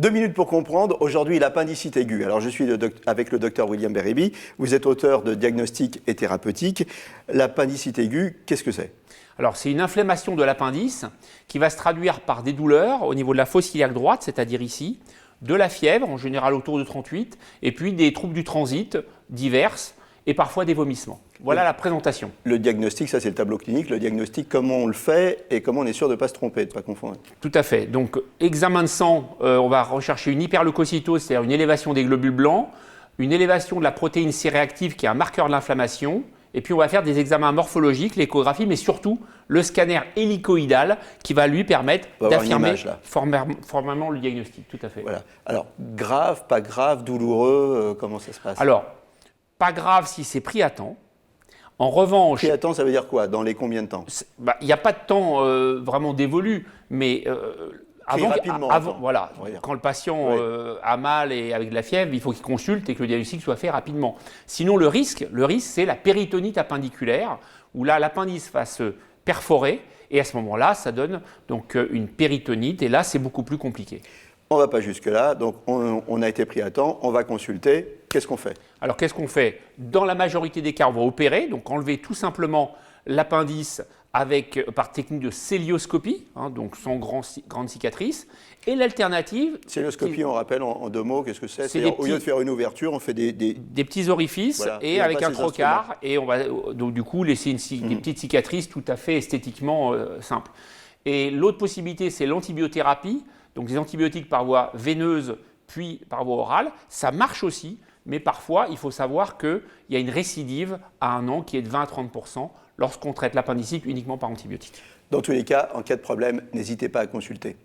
2 minutes pour comprendre. Aujourd'hui, l'appendicite aiguë. Alors, je suis avec le docteur William Berryby. Vous êtes auteur de Diagnostic et thérapeutique. L'appendicite aiguë, qu'est-ce que c'est? Alors, c'est une inflammation de l'appendice qui va se traduire par des douleurs au niveau de la fosse iliaque droite, c'est-à-dire ici, de la fièvre, en général autour de 38, et puis des troubles du transit diverses et parfois des vomissements. Voilà la présentation. Le diagnostic, ça c'est le tableau clinique. Le diagnostic, comment on le fait et comment on est sûr de ne pas se tromper, de ne pas confondre. Tout à fait. Donc, examen de sang, on va rechercher une hyperleucocytose, c'est-à-dire une élévation des globules blancs, une élévation de la protéine C-réactive qui est un marqueur de l'inflammation. Et puis, on va faire des examens morphologiques, l'échographie, mais surtout le scanner hélicoïdal qui va lui permettre d'affirmer formellement le diagnostic. Tout à fait. Voilà. Alors, grave, pas grave, douloureux, comment ça se passe? Alors, pas grave si c'est pris à temps. En revanche… Pris à temps, ça veut dire quoi? Dans les combien de temps? Il n'y a pas de temps vraiment dévolu, mais voilà, quand le patient a mal et avec de la fièvre, il faut qu'il consulte et que le diagnostic soit fait rapidement. Sinon, le risque c'est la péritonite appendiculaire, où là, l'appendice va se perforer et à ce moment-là, ça donne donc une péritonite et là, c'est beaucoup plus compliqué. On ne va pas jusque-là, donc on a été pris à temps, on va consulter. Qu'est-ce qu'on fait? Alors, qu'est-ce qu'on fait? Dans la majorité des cas, on va opérer, donc enlever tout simplement l'appendice par technique de célioscopie, donc sans grande cicatrice. Et l'alternative… Célioscopie, on rappelle en 2 mots, qu'est-ce que c'est? C'est-à-dire, au lieu de faire une ouverture, on fait des petits orifices, voilà, et avec un trocard, et on va donc du coup laisser des petites cicatrices tout à fait esthétiquement simples. Et l'autre possibilité, c'est l'antibiothérapie, donc des antibiotiques par voie veineuse puis par voie orale. Ça marche aussi, mais parfois, il faut savoir qu'il y a une récidive à 1 an qui est de 20 à 30% lorsqu'on traite l'appendicite uniquement par antibiotiques. Dans tous les cas, en cas de problème, n'hésitez pas à consulter.